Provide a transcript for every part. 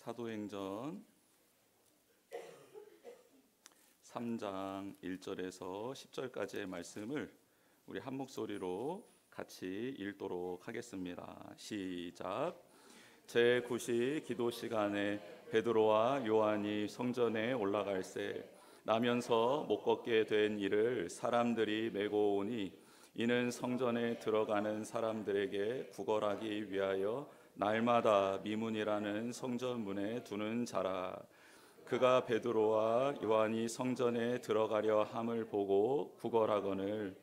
사도행전 3장 1절에서 10절까지의 말씀을 우리 한 목소리로 같이 읽도록 하겠습니다. 시작. 제9시 기도 시간에 베드로와 요한이 성전에 올라갈새 나면서 못 걷게 된 이를 사람들이 메고 오니 이는 성전에 들어가는 사람들에게 구걸하기 위하여 날마다 미문이라는 성전 문에 두는 자라. 그가 베드로와 요한이 성전에 들어가려 함을 보고 구걸하거늘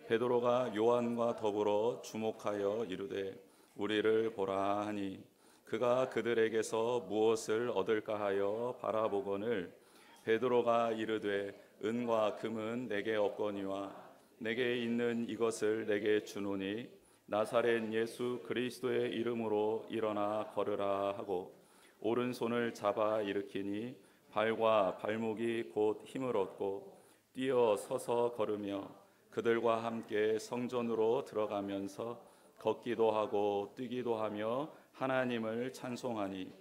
베드로가 요한과 더불어 주목하여 이르되 우리를 보라 하니 그가 그들에게서 무엇을 얻을까 하여 바라보거늘 베드로가 이르되 은과 금은 내게 없거니와 내게 있는 이것을 내게 주노니 나사렛 예수 그리스도의 이름으로 일어나 걸으라 하고 오른손을 잡아 일으키니 발과 발목이 곧 힘을 얻고 뛰어 서서 걸으며 그들과 함께 성전으로 들어가면서 걷기도 하고 뛰기도 하며 하나님을 찬송하니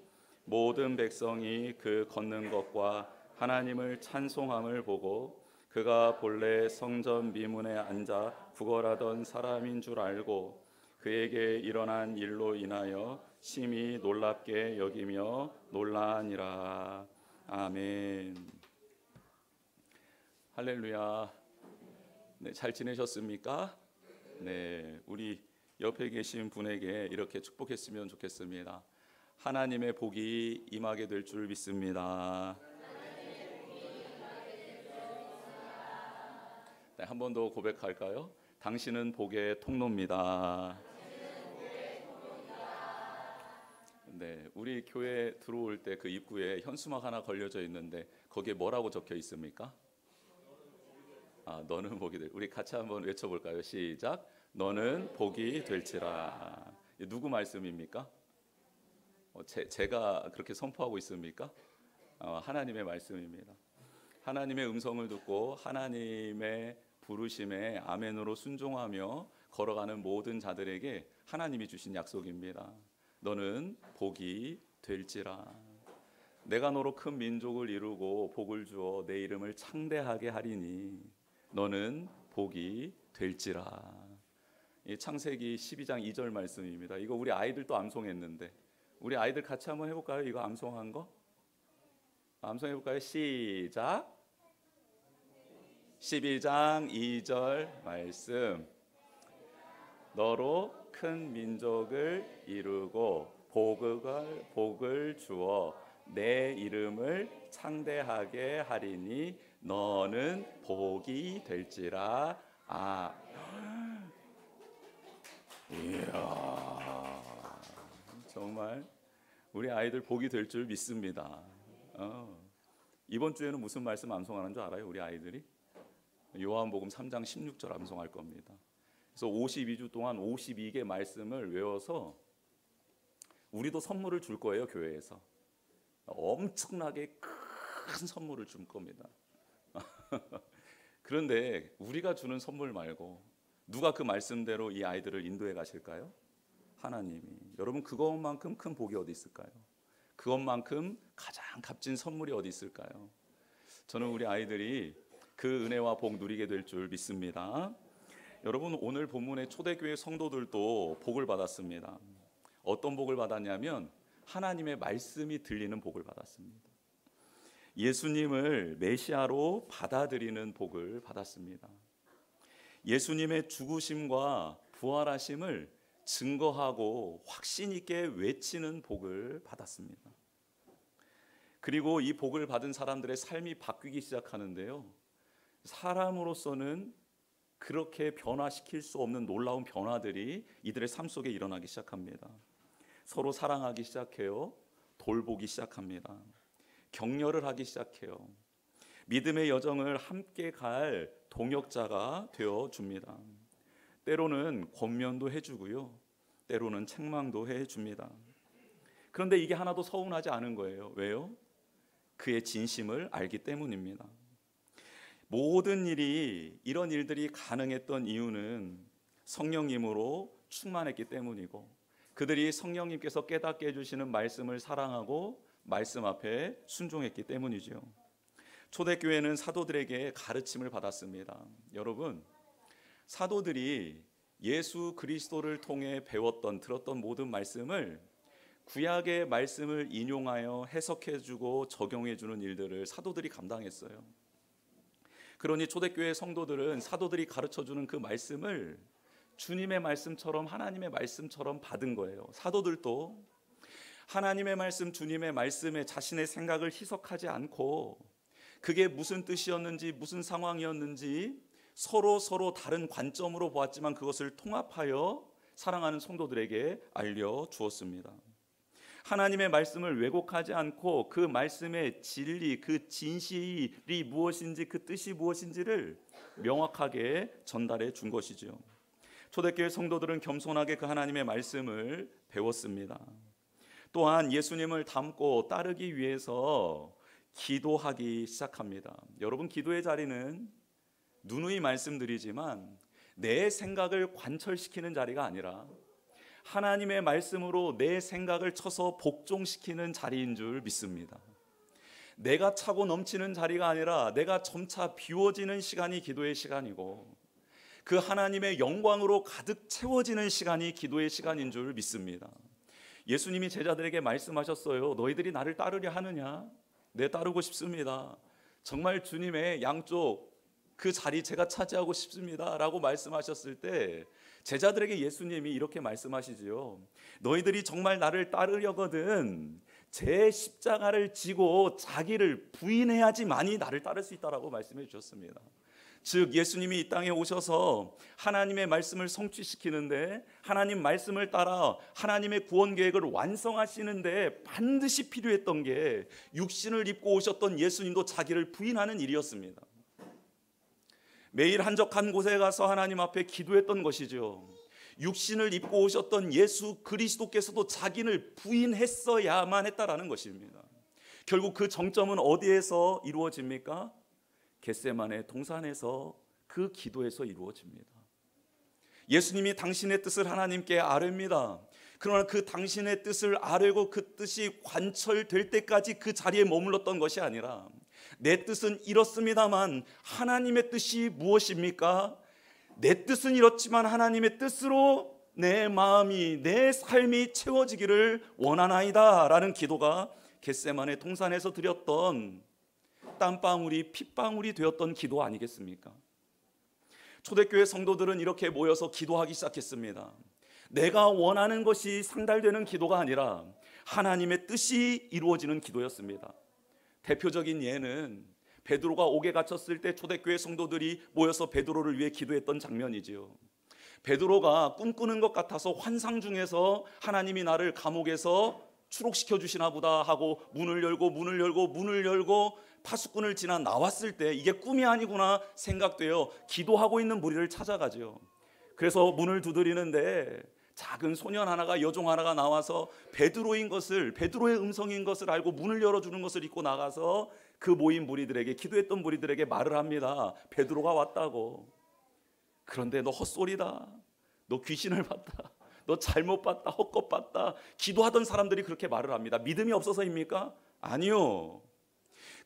모든 백성이 그 걷는 것과 하나님을 찬송함을 보고 그가 본래 성전 미문에 앉아 구걸하던 사람인 줄 알고 그에게 일어난 일로 인하여 심히 놀랍게 여기며 놀라니라. 아멘. 할렐루야. 네, 잘 지내셨습니까? 네, 우리 옆에 계신 분에게 이렇게 축복했으면 좋겠습니다. 하나님의 복이 임하게 될 줄 믿습니다. 네, 한 번 더 고백할까요? 당신은 복의 통로입니다. 네, 우리 교회 들어올 때 그 입구에 현수막 하나 걸려져 있는데 거기에 뭐라고 적혀 있습니까? 너는 복이 될. 우리 같이 한번 외쳐볼까요? 시작. 너는 복이 될지라. 누구 말씀입니까? 제가 그렇게 선포하고 있습니까? 하나님의 말씀입니다. 하나님의 음성을 듣고 하나님의 부르심에 아멘으로 순종하며 걸어가는 모든 자들에게 하나님이 주신 약속입니다. 너는 복이 될지라. 내가 너로 큰 민족을 이루고 복을 주어 내 이름을 창대하게 하리니 너는 복이 될지라. 이 창세기 12장 2절 말씀입니다. 이거 우리 아이들도 암송했는데 우리 아이들 같이 한번 해볼까요? 이거 암송한 거? 암송해볼까요? 시작. 12장 2절 말씀. 너로 큰 민족을 이루고 복을 주어 내 이름을 창대하게 하리니 너는 복이 될지라. 이야, 정말 우리 아이들 복이 될 줄 믿습니다. 이번 주에는 무슨 말씀 암송하는 줄 알아요? 우리 아이들이? 요한복음 3장 16절 암송할 겁니다. 그래서 52주 동안 52개 말씀을 외워서 우리도 선물을 줄 거예요. 교회에서 엄청나게 큰 선물을 줄 겁니다. 그런데 우리가 주는 선물 말고 누가 그 말씀대로 이 아이들을 인도해 가실까요? 하나님이. 여러분, 그것만큼 큰 복이 어디 있을까요? 그것만큼 가장 값진 선물이 어디 있을까요? 저는 우리 아이들이 그 은혜와 복 누리게 될 줄 믿습니다. 여러분, 오늘 본문의 초대교회 성도들도 복을 받았습니다. 어떤 복을 받았냐면 하나님의 말씀이 들리는 복을 받았습니다. 예수님을 메시아로 받아들이는 복을 받았습니다. 예수님의 죽으심과 부활하심을 증거하고 확신 있게 외치는 복을 받았습니다. 그리고 이 복을 받은 사람들의 삶이 바뀌기 시작하는데요. 사람으로서는 그렇게 변화시킬 수 없는 놀라운 변화들이 이들의 삶 속에 일어나기 시작합니다. 서로 사랑하기 시작해요. 돌보기 시작합니다. 격려를 하기 시작해요. 믿음의 여정을 함께 갈 동역자가 되어줍니다. 때로는 권면도 해주고요. 때로는 책망도 해줍니다. 그런데 이게 하나도 서운하지 않은 거예요. 왜요? 그의 진심을 알기 때문입니다. 모든 이런 일들이 가능했던 이유는 성령님으로 충만했기 때문이고 그들이 성령님께서 깨닫게 해주시는 말씀을 사랑하고 말씀 앞에 순종했기 때문이죠. 초대교회는 사도들에게 가르침을 받았습니다. 여러분, 사도들이 예수 그리스도를 통해 배웠던 들었던 모든 말씀을 구약의 말씀을 인용하여 해석해주고 적용해주는 일들을 사도들이 감당했어요. 그러니 초대교회 성도들은 사도들이 가르쳐주는 그 말씀을 주님의 말씀처럼 하나님의 말씀처럼 받은 거예요. 사도들도 하나님의 말씀, 주님의 말씀에 자신의 생각을 희석하지 않고 그게 무슨 뜻이었는지 무슨 상황이었는지 서로 다른 관점으로 보았지만 그것을 통합하여 사랑하는 성도들에게 알려주었습니다. 하나님의 말씀을 왜곡하지 않고 그 말씀의 진리, 그 진실이 무엇인지 그 뜻이 무엇인지를 명확하게 전달해 준 것이죠. 초대교회 성도들은 겸손하게 그 하나님의 말씀을 배웠습니다. 또한 예수님을 닮고 따르기 위해서 기도하기 시작합니다. 여러분, 기도의 자리는 누누이 말씀드리지만 내 생각을 관철시키는 자리가 아니라 하나님의 말씀으로 내 생각을 쳐서 복종시키는 자리인 줄 믿습니다. 내가 차고 넘치는 자리가 아니라 내가 점차 비워지는 시간이 기도의 시간이고 그 하나님의 영광으로 가득 채워지는 시간이 기도의 시간인 줄 믿습니다. 예수님이 제자들에게 말씀하셨어요. 너희들이 나를 따르려 하느냐? 네, 따르고 싶습니다. 정말 주님의 양쪽 그 자리 제가 차지하고 싶습니다 라고 말씀하셨을 때 제자들에게 예수님이 이렇게 말씀하시지요. 너희들이 정말 나를 따르려거든 제 십자가를 지고 자기를 부인해야지만이 나를 따를 수 있다라고 말씀해 주셨습니다. 즉 예수님이 이 땅에 오셔서 하나님의 말씀을 성취시키는데 하나님 말씀을 따라 하나님의 구원 계획을 완성하시는데 반드시 필요했던 게 육신을 입고 오셨던 예수님도 자기를 부인하는 일이었습니다. 매일 한적한 곳에 가서 하나님 앞에 기도했던 것이죠. 육신을 입고 오셨던 예수 그리스도께서도 자기를 부인했어야만 했다라는 것입니다. 결국 그 정점은 어디에서 이루어집니까? 겟세마네 동산에서 그 기도에서 이루어집니다. 예수님이 당신의 뜻을 하나님께 아뢰입니다. 그러나 그 당신의 뜻을 아뢰고 그 뜻이 관철될 때까지 그 자리에 머물렀던 것이 아니라 내 뜻은 이렇습니다만 하나님의 뜻이 무엇입니까? 내 뜻은 이렇지만 하나님의 뜻으로 내 마음이 내 삶이 채워지기를 원하나이다 라는 기도가 겟세마네 동산에서 드렸던 땀방울이 핏방울이 되었던 기도 아니겠습니까? 초대교회 성도들은 이렇게 모여서 기도하기 시작했습니다. 내가 원하는 것이 상달되는 기도가 아니라 하나님의 뜻이 이루어지는 기도였습니다. 대표적인 예는 베드로가 옥에 갇혔을 때 초대교회 성도들이 모여서 베드로를 위해 기도했던 장면이지요. 베드로가 꿈꾸는 것 같아서 환상 중에서 하나님이 나를 감옥에서 추록시켜 주시나 보다 하고 문을 열고 파수꾼을 지나 나왔을 때 이게 꿈이 아니구나 생각되어 기도하고 있는 무리를 찾아가죠. 그래서 문을 두드리는데 작은 소년 하나가 여종 하나가 나와서 베드로의 음성인 것을 알고 문을 열어주는 것을 잊고 나가서 그 모인 무리들에게 기도했던 무리들에게 말을 합니다. 베드로가 왔다고. 그런데 너 헛소리다. 너 귀신을 봤다. 너 잘못 봤다. 헛것 봤다. 기도하던 사람들이 그렇게 말을 합니다. 믿음이 없어서입니까? 아니요.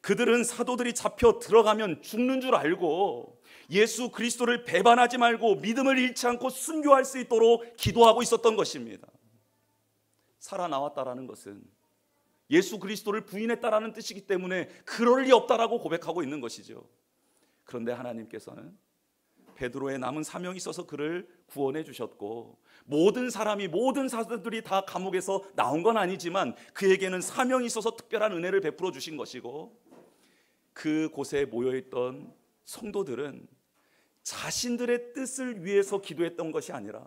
그들은 사도들이 잡혀 들어가면 죽는 줄 알고 예수 그리스도를 배반하지 말고 믿음을 잃지 않고 순교할 수 있도록 기도하고 있었던 것입니다. 살아나왔다라는 것은 예수 그리스도를 부인했다라는 뜻이기 때문에 그럴 리 없다라고 고백하고 있는 것이죠. 그런데 하나님께서는 베드로의 남은 사명이 있어서 그를 구원해 주셨고 모든 사도들이 다 감옥에서 나온 건 아니지만 그에게는 사명이 있어서 특별한 은혜를 베풀어 주신 것이고 그곳에 모여있던 성도들은 자신들의 뜻을 위해서 기도했던 것이 아니라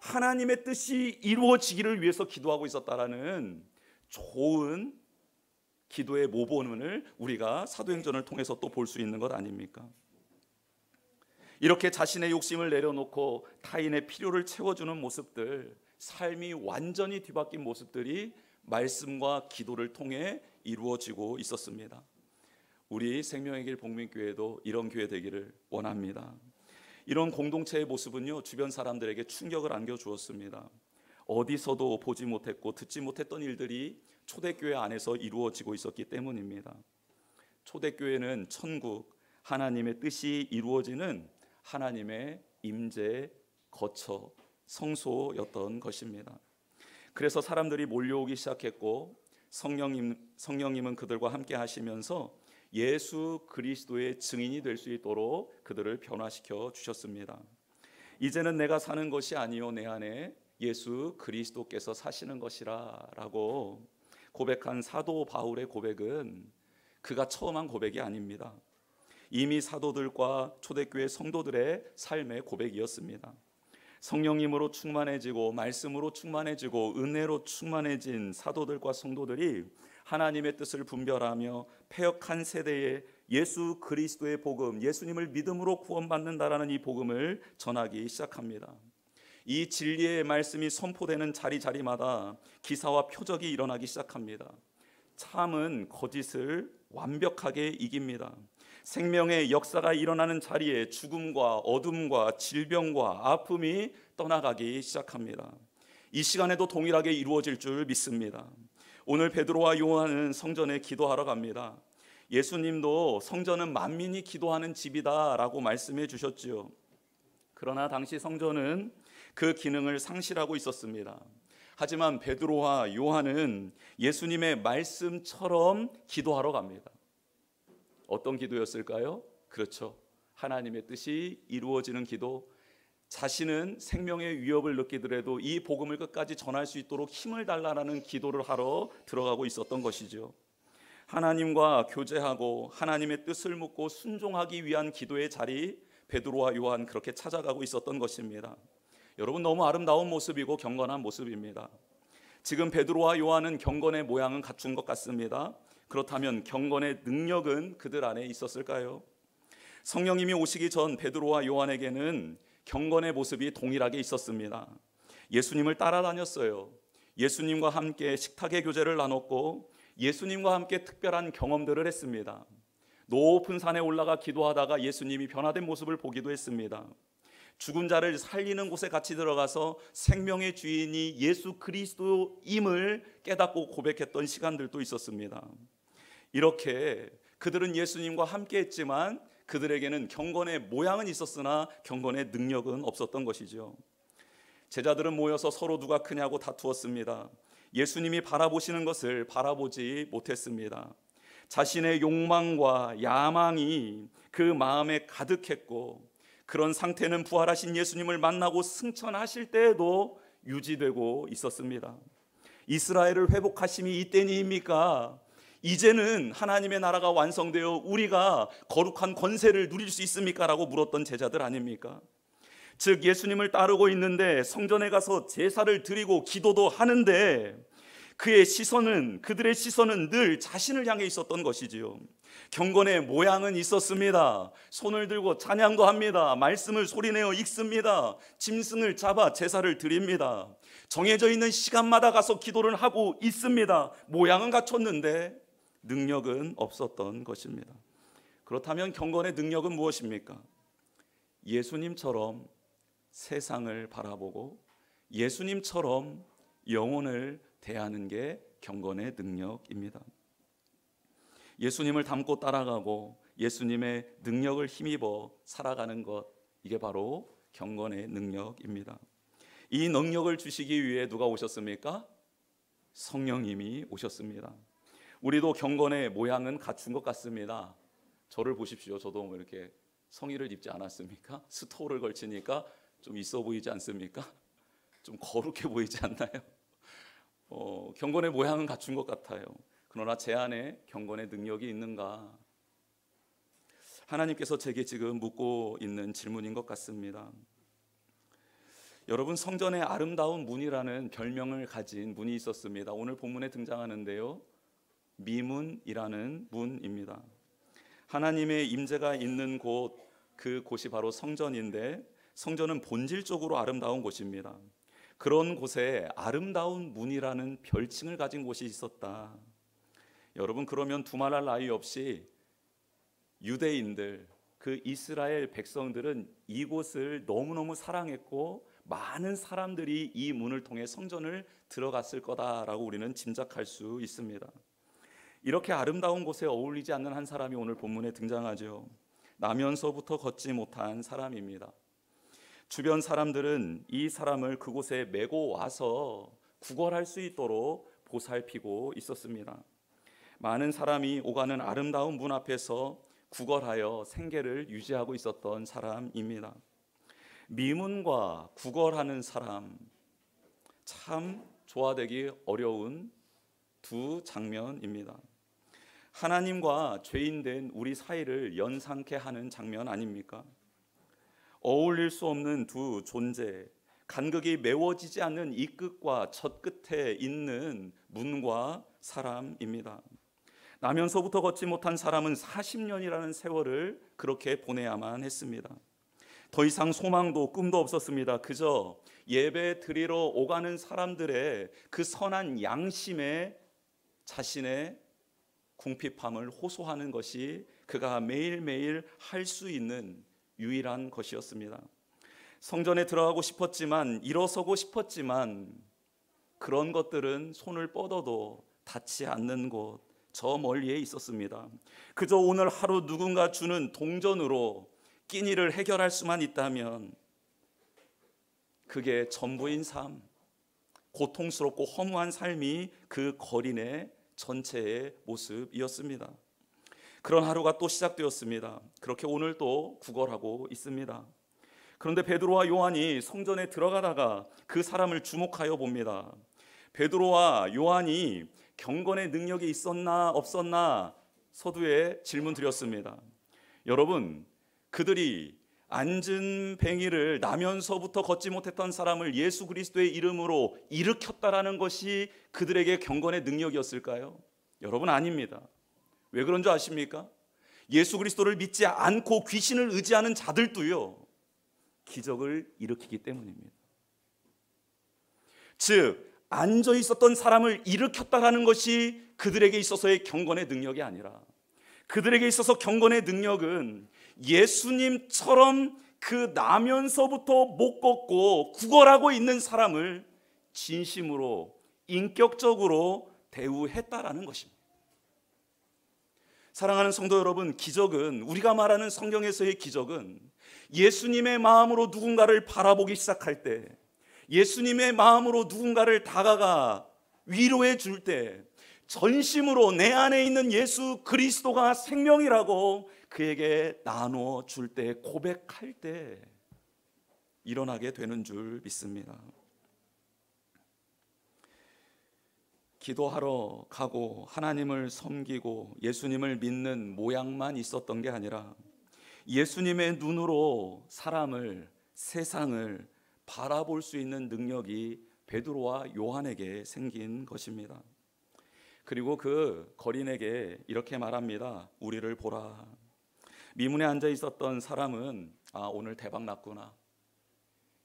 하나님의 뜻이 이루어지기를 위해서 기도하고 있었다라는 좋은 기도의 모본을 우리가 사도행전을 통해서 또 볼 수 있는 것 아닙니까? 이렇게 자신의 욕심을 내려놓고 타인의 필요를 채워주는 모습들, 삶이 완전히 뒤바뀐 모습들이 말씀과 기도를 통해 이루어지고 있었습니다. 우리 생명의 길 복민교회도 이런 교회 되기를 원합니다. 이런 공동체의 모습은요 주변 사람들에게 충격을 안겨주었습니다. 어디서도 보지 못했고 듣지 못했던 일들이 초대교회 안에서 이루어지고 있었기 때문입니다. 초대교회는 천국, 하나님의 뜻이 이루어지는 하나님의 임재, 거처, 성소였던 것입니다. 그래서 사람들이 몰려오기 시작했고 성령님은 그들과 함께 하시면서 예수 그리스도의 증인이 될 수 있도록 그들을 변화시켜 주셨습니다. 이제는 내가 사는 것이 아니요 내 안에 예수 그리스도께서 사시는 것이라 라고 고백한 사도 바울의 고백은 그가 처음 한 고백이 아닙니다. 이미 사도들과 초대교회 성도들의 삶의 고백이었습니다. 성령님으로 충만해지고 말씀으로 충만해지고 은혜로 충만해진 사도들과 성도들이 하나님의 뜻을 분별하며 패역한 세대에 예수 그리스도의 복음, 예수님을 믿음으로 구원받는다라는 이 복음을 전하기 시작합니다. 이 진리의 말씀이 선포되는 자리마다 기사와 표적이 일어나기 시작합니다. 참은 거짓을 완벽하게 이깁니다. 생명의 역사가 일어나는 자리에 죽음과 어둠과 질병과 아픔이 떠나가기 시작합니다. 이 시간에도 동일하게 이루어질 줄 믿습니다. 오늘 베드로와 요한은 성전에 기도하러 갑니다. 예수님도 성전은 만민이 기도하는 집이다 라고 말씀해 주셨지요. 그러나 당시 성전은 그 기능을 상실하고 있었습니다. 하지만 베드로와 요한은 예수님의 말씀처럼 기도하러 갑니다. 어떤 기도였을까요? 그렇죠. 하나님의 뜻이 이루어지는 기도. 자신은 생명의 위협을 느끼더라도 이 복음을 끝까지 전할 수 있도록 힘을 달라는 기도를 하러 들어가고 있었던 것이죠. 하나님과 교제하고 하나님의 뜻을 묻고 순종하기 위한 기도의 자리, 베드로와 요한 그렇게 찾아가고 있었던 것입니다. 여러분, 너무 아름다운 모습이고 경건한 모습입니다. 지금 베드로와 요한은 경건의 모양은 갖춘 것 같습니다. 그렇다면 경건의 능력은 그들 안에 있었을까요? 성령님이 오시기 전 베드로와 요한에게는 경건의 모습이 동일하게 있었습니다. 예수님을 따라다녔어요. 예수님과 함께 식탁의 교제를 나눴고 예수님과 함께 특별한 경험들을 했습니다. 높은 산에 올라가 기도하다가 예수님이 변화된 모습을 보기도 했습니다. 죽은 자를 살리는 곳에 같이 들어가서 생명의 주인이 예수 그리스도임을 깨닫고 고백했던 시간들도 있었습니다. 이렇게 그들은 예수님과 함께 했지만 그들에게는 경건의 모양은 있었으나 경건의 능력은 없었던 것이죠. 제자들은 모여서 서로 누가 크냐고 다투었습니다. 예수님이 바라보시는 것을 바라보지 못했습니다. 자신의 욕망과 야망이 그 마음에 가득했고 그런 상태는 부활하신 예수님을 만나고 승천하실 때에도 유지되고 있었습니다. 이스라엘을 회복하심이 이때니입니까? 이제는 하나님의 나라가 완성되어 우리가 거룩한 권세를 누릴 수 있습니까? 라고 물었던 제자들 아닙니까? 즉 예수님을 따르고 있는데 성전에 가서 제사를 드리고 기도도 하는데 그들의 시선은 늘 자신을 향해 있었던 것이지요. 경건의 모양은 있었습니다. 손을 들고 찬양도 합니다. 말씀을 소리내어 읽습니다. 짐승을 잡아 제사를 드립니다. 정해져 있는 시간마다 가서 기도를 하고 있습니다. 모양은 갖췄는데 능력은 없었던 것입니다. 그렇다면 경건의 능력은 무엇입니까? 예수님처럼 세상을 바라보고 예수님처럼 영혼을 대하는 게 경건의 능력입니다. 예수님을 닮고 따라가고 예수님의 능력을 힘입어 살아가는 것, 이게 바로 경건의 능력입니다. 이 능력을 주시기 위해 누가 오셨습니까? 성령님이 오셨습니다. 우리도 경건의 모양은 갖춘 것 같습니다. 저를 보십시오. 저도 이렇게 성의를 입지 않았습니까? 스토를 걸치니까 좀 있어 보이지 않습니까? 좀 거룩해 보이지 않나요? 경건의 모양은 갖춘 것 같아요. 그러나 제 안에 경건의 능력이 있는가? 하나님께서 제게 지금 묻고 있는 질문인 것 같습니다. 여러분, 성전에 아름다운 문이라는 별명을 가진 문이 있었습니다. 오늘 본문에 등장하는데요, 미문이라는 문입니다. 하나님의 임재가 있는 곳, 그 곳이 바로 성전인데 성전은 본질적으로 아름다운 곳입니다. 그런 곳에 아름다운 문이라는 별칭을 가진 곳이 있었다. 여러분, 그러면 두말할 나위 없이 유대인들, 그 이스라엘 백성들은 이곳을 너무너무 사랑했고 많은 사람들이 이 문을 통해 성전을 들어갔을 거다라고 우리는 짐작할 수 있습니다. 이렇게 아름다운 곳에 어울리지 않는 한 사람이 오늘 본문에 등장하죠. 나면서부터 걷지 못한 사람입니다. 주변 사람들은 이 사람을 그곳에 메고 와서 구걸할 수 있도록 보살피고 있었습니다. 많은 사람이 오가는 아름다운 문 앞에서 구걸하여 생계를 유지하고 있었던 사람입니다. 미문과 구걸하는 사람, 참 조화되기 어려운 두 장면입니다. 하나님과 죄인된 우리 사이를 연상케 하는 장면 아닙니까? 어울릴 수 없는 두 존재, 간극이 메워지지 않는 이 끝과 저 끝에 있는 문과 사람입니다. 나면서부터 걷지 못한 사람은 40년이라는 세월을 그렇게 보내야만 했습니다. 더 이상 소망도 꿈도 없었습니다. 그저 예배 드리러 오가는 사람들의 그 선한 양심에 자신의 궁핍함을 호소하는 것이 그가 매일매일 할 수 있는 유일한 것이었습니다. 성전에 들어가고 싶었지만, 일어서고 싶었지만 그런 것들은 손을 뻗어도 닿지 않는 곳, 저 멀리에 있었습니다. 그저 오늘 하루 누군가 주는 동전으로 끼니를 해결할 수만 있다면 그게 전부인 삶, 고통스럽고 허무한 삶이 그 거린의 전체의 모습이었습니다. 그런 하루가 또 시작되었습니다. 그렇게 오늘 또 구걸하고 있습니다. 그런데 베드로와 요한이 성전에 들어가다가 그 사람을 주목하여 봅니다. 베드로와 요한이 경건의 능력이 있었나 없었나 서두에 질문 드렸습니다. 여러분, 그들이 안진뱅이를 나면서부터 걷지 못했던 사람을 예수 그리스도의 이름으로 일으켰다라는 것이 그들에게 경건의 능력이었을까요? 여러분, 아닙니다. 왜 그런 줄 아십니까? 예수 그리스도를 믿지 않고 귀신을 의지하는 자들도요, 기적을 일으키기 때문입니다. 즉, 앉아 있었던 사람을 일으켰다라는 것이 그들에게 있어서의 경건의 능력이 아니라, 그들에게 있어서 경건의 능력은 예수님처럼 그 나면서부터 못 걷고 구걸하고 있는 사람을 진심으로 인격적으로 대우했다라는 것입니다. 사랑하는 성도 여러분, 기적은, 우리가 말하는 성경에서의 기적은 예수님의 마음으로 누군가를 바라보기 시작할 때, 예수님의 마음으로 누군가를 다가가 위로해 줄 때, 전심으로 내 안에 있는 예수 그리스도가 생명이라고 그에게 나누어 줄 때, 고백할 때 일어나게 되는 줄 믿습니다. 기도하러 가고 하나님을 섬기고 예수님을 믿는 모양만 있었던 게 아니라 예수님의 눈으로 사람을, 세상을 바라볼 수 있는 능력이 베드로와 요한에게 생긴 것입니다. 그리고 그 거린에게 이렇게 말합니다. 우리를 보라. 미문에 앉아 있었던 사람은, 아, 오늘 대박 났구나.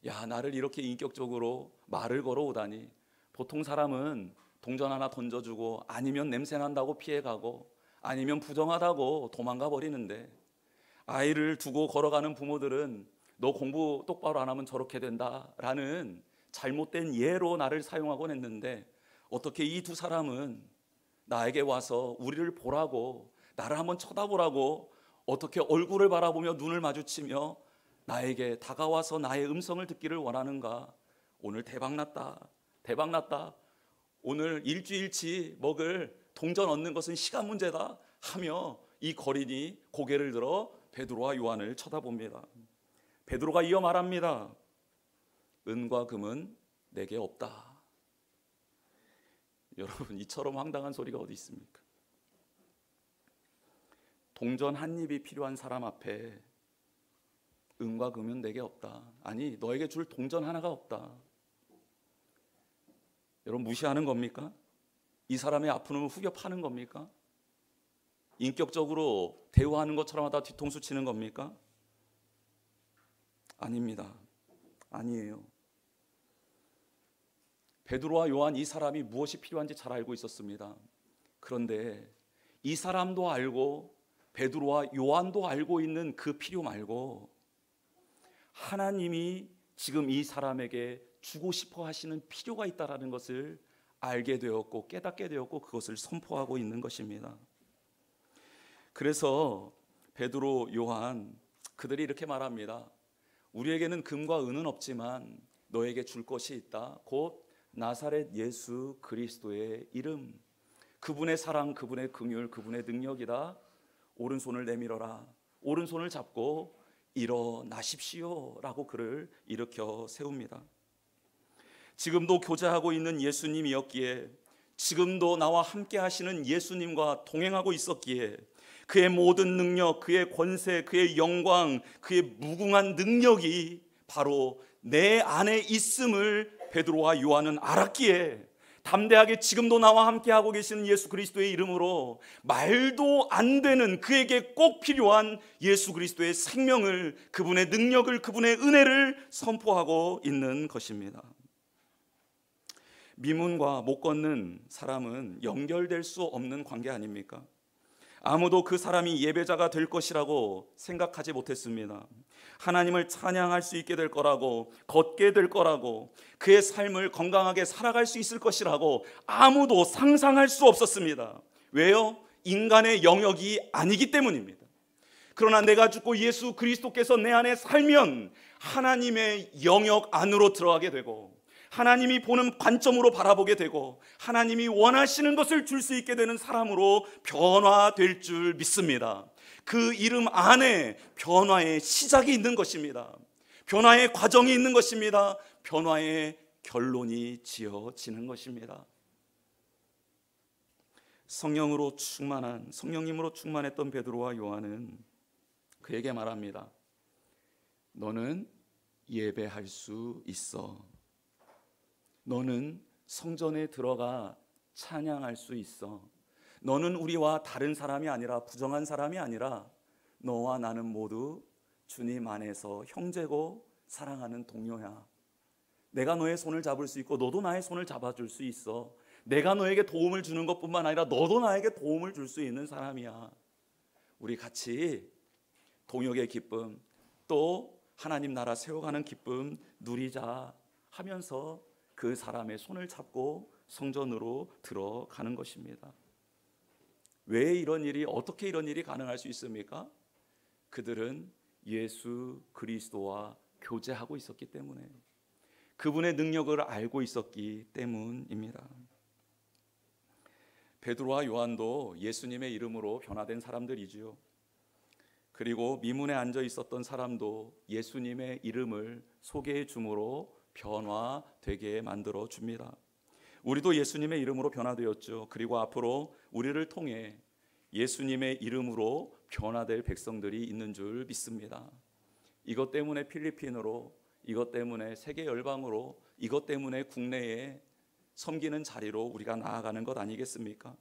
야, 나를 이렇게 인격적으로 말을 걸어오다니. 보통 사람은 동전 하나 던져주고, 아니면 냄새난다고 피해가고, 아니면 부정하다고 도망가 버리는데, 아이를 두고 걸어가는 부모들은 너 공부 똑바로 안 하면 저렇게 된다라는 잘못된 예로 나를 사용하곤 했는데, 어떻게 이 두 사람은 나에게 와서 우리를 보라고, 나를 한번 쳐다보라고, 어떻게 얼굴을 바라보며 눈을 마주치며 나에게 다가와서 나의 음성을 듣기를 원하는가? 오늘 대박났다, 대박났다. 오늘 일주일치 먹을 동전 얻는 것은 시간 문제다 하며 이 거린이 고개를 들어 베드로와 요한을 쳐다봅니다. 베드로가 이어 말합니다. 은과 금은 내게 없다. 여러분, 이처럼 황당한 소리가 어디 있습니까? 동전 한 입이 필요한 사람 앞에 은과 금은 내게 없다. 아니, 너에게 줄 동전 하나가 없다. 여러분, 무시하는 겁니까? 이 사람의 아픔을 후벼 파는 겁니까? 인격적으로 대우하는 것처럼 하다 뒤통수 치는 겁니까? 아닙니다. 아니에요. 베드로와 요한, 이 사람이 무엇이 필요한지 잘 알고 있었습니다. 그런데 이 사람도 알고 베드로와 요한도 알고 있는 그 필요 말고, 하나님이 지금 이 사람에게 주고 싶어 하시는 필요가 있다라는 것을 알게 되었고 깨닫게 되었고 그것을 선포하고 있는 것입니다. 그래서 베드로, 요한 그들이 이렇게 말합니다. 우리에게는 금과 은은 없지만 너에게 줄 것이 있다. 곧 나사렛 예수 그리스도의 이름, 그분의 사랑, 그분의 긍휼, 그분의 능력이다. 오른손을 내밀어라. 오른손을 잡고 일어나십시오 라고 그를 일으켜 세웁니다. 지금도 교제하고 있는 예수님이었기에, 지금도 나와 함께 하시는 예수님과 동행하고 있었기에 그의 모든 능력, 그의 권세, 그의 영광, 그의 무궁한 능력이 바로 내 안에 있음을 베드로와 요한은 알았기에 담대하게 지금도 나와 함께하고 계시는 예수 그리스도의 이름으로 말도 안 되는 그에게 꼭 필요한 예수 그리스도의 생명을, 그분의 능력을, 그분의 은혜를 선포하고 있는 것입니다. 미문과 못 걷는 사람은 연결될 수 없는 관계 아닙니까? 아무도 그 사람이 예배자가 될 것이라고 생각하지 못했습니다. 하나님을 찬양할 수 있게 될 거라고, 걷게 될 거라고, 그의 삶을 건강하게 살아갈 수 있을 것이라고 아무도 상상할 수 없었습니다. 왜요? 인간의 영역이 아니기 때문입니다. 그러나 내가 죽고 예수 그리스도께서 내 안에 살면 하나님의 영역 안으로 들어가게 되고, 하나님이 보는 관점으로 바라보게 되고, 하나님이 원하시는 것을 줄 수 있게 되는 사람으로 변화될 줄 믿습니다. 그 이름 안에 변화의 시작이 있는 것입니다. 변화의 과정이 있는 것입니다. 변화의 결론이 지어지는 것입니다. 성령님으로 충만했던 베드로와 요한은 그에게 말합니다. 너는 예배할 수 있어. 너는 성전에 들어가 찬양할 수 있어. 너는 우리와 다른 사람이 아니라, 부정한 사람이 아니라 너와 나는 모두 주님 안에서 형제고 사랑하는 동료야. 내가 너의 손을 잡을 수 있고 너도 나의 손을 잡아줄 수 있어. 내가 너에게 도움을 주는 것뿐만 아니라 너도 나에게 도움을 줄 수 있는 사람이야. 우리 같이 동역의 기쁨, 또 하나님 나라 세워가는 기쁨 누리자 하면서 그 사람의 손을 잡고 성전으로 들어가는 것입니다. 왜 이런 일이, 어떻게 이런 일이 가능할 수 있습니까? 그들은 예수 그리스도와 교제하고 있었기 때문에, 그분의 능력을 알고 있었기 때문입니다. 베드로와 요한도 예수님의 이름으로 변화된 사람들이지요. 그리고 미문에 앉아 있었던 사람도 예수님의 이름을 소개해 줌으로 변화되게 만들어 줍니다. 우리도 예수님의 이름으로 변화되었죠. 그리고 앞으로 우리를 통해 예수님의 이름으로 변화될 백성들이 있는 줄 믿습니다. 이것 때문에 필리핀으로, 이것 때문에 세계 열방으로, 이것 때문에 국내에 섬기는 자리로 우리가 나아가는 것 아니겠습니까?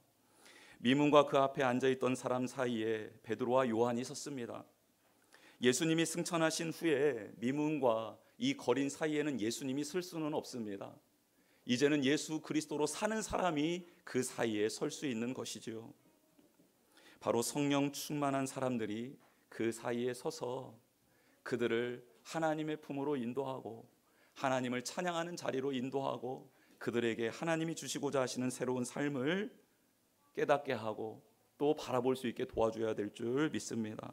미문과 그 앞에 앉아있던 사람 사이에 베드로와 요한이 섰습니다. 예수님이 승천하신 후에 미문과 이 거린 사이에는 예수님이 설 수는 없습니다. 이제는 예수 그리스도로 사는 사람이 그 사이에 설 수 있는 것이죠. 바로 성령 충만한 사람들이 그 사이에 서서 그들을 하나님의 품으로 인도하고, 하나님을 찬양하는 자리로 인도하고, 그들에게 하나님이 주시고자 하시는 새로운 삶을 깨닫게 하고 또 바라볼 수 있게 도와줘야 될 줄 믿습니다.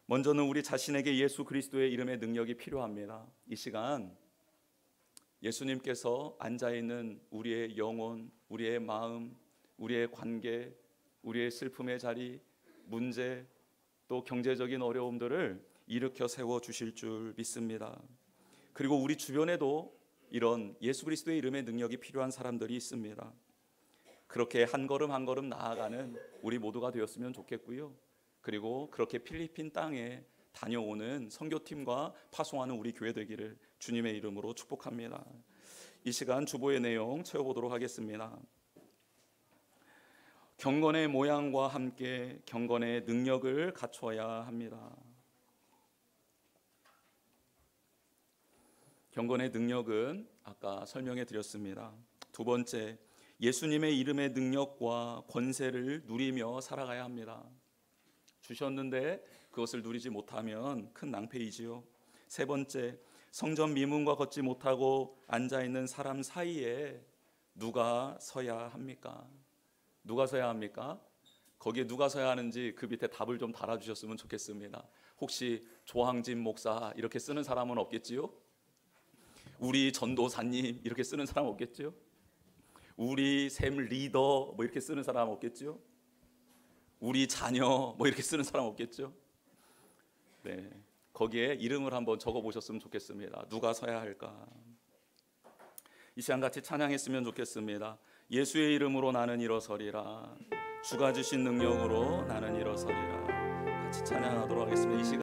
먼저는 우리 자신에게 예수 그리스도의 이름의 능력이 필요합니다. 이 시간 예수님께서 앉아있는 우리의 영혼, 우리의 마음, 우리의 관계, 우리의 슬픔의 자리, 문제, 또 경제적인 어려움들을 일으켜 세워주실 줄 믿습니다. 그리고 우리 주변에도 이런 예수 그리스도의 이름의 능력이 필요한 사람들이 있습니다. 그렇게 한 걸음 한 걸음 나아가는 우리 모두가 되었으면 좋겠고요. 그리고 그렇게 필리핀 땅에 다녀오는 선교팀과 파송하는 우리 교회 되기를 주님의 이름으로 축복합니다. 이 시간 주보의 내용 채워보도록 하겠습니다. 경건의 모양과 함께 경건의 능력을 갖춰야 합니다. 경건의 능력은 아까 설명해 드렸습니다. 두 번째, 예수님의 이름의 능력과 권세를 누리며 살아가야 합니다. 주셨는데 그것을 누리지 못하면 큰 낭패이지요. 세 번째, 성전 미문과 걷지 못하고 앉아 있는 사람 사이에 누가 서야 합니까? 누가 서야 합니까? 거기에 누가 서야 하는지 그 밑에 답을 좀 달아주셨으면 좋겠습니다. 혹시 조항진 목사 이렇게 쓰는 사람은 없겠지요? 우리 전도사님 이렇게 쓰는 사람 없겠지요? 우리 샘 리더 뭐 이렇게 쓰는 사람 없겠지요? 우리 자녀 뭐 이렇게 쓰는 사람 없겠죠? 네, 거기에 이름을 한번 적어 보셨으면 좋겠습니다. 누가 서야 할까? 이 시간 같이 찬양했으면 좋겠습니다. 예수의 이름으로 나는 일어서리라. 주가 주신 능력으로 나는 일어서리라. 같이 찬양하도록 하겠습니다. 이 시간